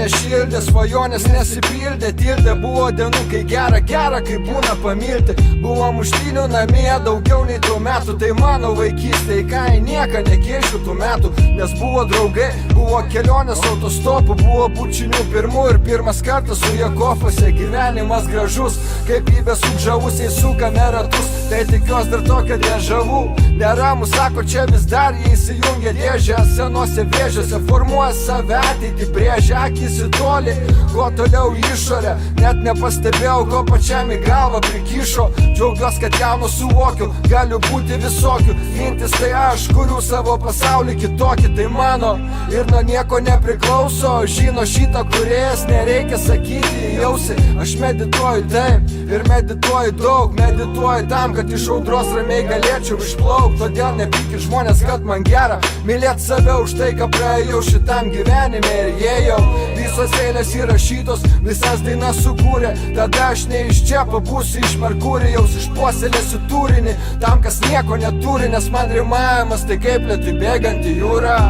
nešildė, svajonės nesipildė, tildė, buvo dienų, kai gera, kai būna pamilti. Buvo muštynių namie daugiau nei tų metų, tai mano vaikystė, į ką į nieką nekeičiu tų metų, nes buvo draugai, buvo kelionės autostopu, buvo bučinių pirmų ir pirmas kartas su Jakofose. Gyvenimas gražus, kaip įbesuk žavusiai sukame ratus, tai tikiuos dar tokio dėžavų. Neramu sako, čia vis dar jie įsijungia dėžę, senose vėžiose formuoja save ateitį, brėžia akis į tolį, kuo toliau išorę, net nepastebėjau, ko pačiam į galvą prikišo. Džiaugiuos, kad jauno suvokiu, galiu būti visokių, mintis tai aš, kuriu savo pasaulį kitokį, tai mano ir nuo nieko nepriklauso. Žino šitą kūrėjas, nereikia sakyti, jausi, aš medituoju taip ir medituoju daug, medituoju tam, kad iš audros ramiai galėčiau išplaukti. Todėl nepykit žmonės, kad man gera, mylėt save už tai, ką praėjau šitam gyvenime. Ir jie jau visos eilės įrašytos, visas dainas sukūrė, tada aš ne iš čia pabūsiu iš Merkurijaus, išpuoselėsiu turinį tam, kas nieko neturi, nes man rimavimas tai kaip lėtai bėganti jūra.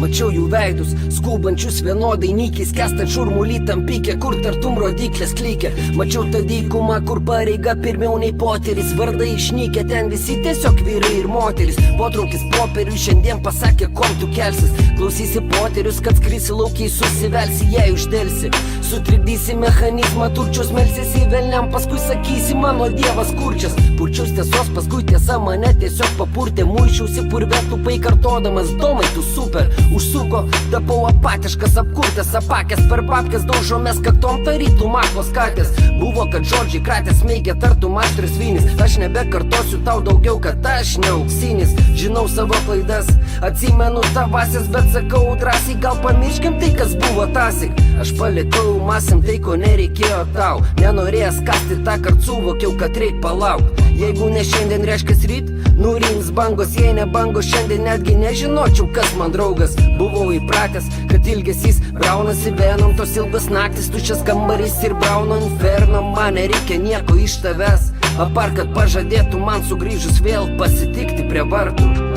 Mačiau jų veidus, skubančius vienodai nykiais, kestant šurmulį tam pykė, kur tartum rodiklės klykė. Mačiau tą dykumą, kur pareiga pirmiau nei poteris, vardai išnykę, ten visi tiesiog vyrai ir moteris. Potraukis popierių šiandien pasakė, kom tu kelsis, klausysi poterius, kad skrisi laukiai, susivelsi, jei uždelsi. Sutrikdysi mechanizmą, turčius melsiesi velniam, paskui sakysi, mano dievas kurčias. Purčiaus tiesos, paskui tiesa mane tiesiog papurtė, muišiausi purvetų kartodamas, domai tu super. Užsuko, tapau apatiškas, apkurtas, apakęs, per babkės daužomės kaktom tarytum aklos katės. Buvo, kad žodžiai kratės meigia tartum aštris vynis, aš nebekartosiu tau daugiau, kad aš ne auksinis. Žinau savo klaidas, atsimenu tavasis, bet sakau drąsiai, gal pamirškim tai, kas buvo tasik. Aš palikau masėm tai, ko nereikėjo tau, nenorėjęs kasti tą kart suvokiau, kad reik palauk. Jeigu ne šiandien reiškias ryt, nurins bangos, jei ne bangos šiandien netgi nežinočiau, kas man draugas. Buvau įpratęs, kad ilgesys braunasi venom, tos ilgos naktis, tuščias kambarys ir brauno inferno. Man nereikia nieko iš tavęs, apart kad pažadėtų man sugrįžus vėl pasitikti prie vartų.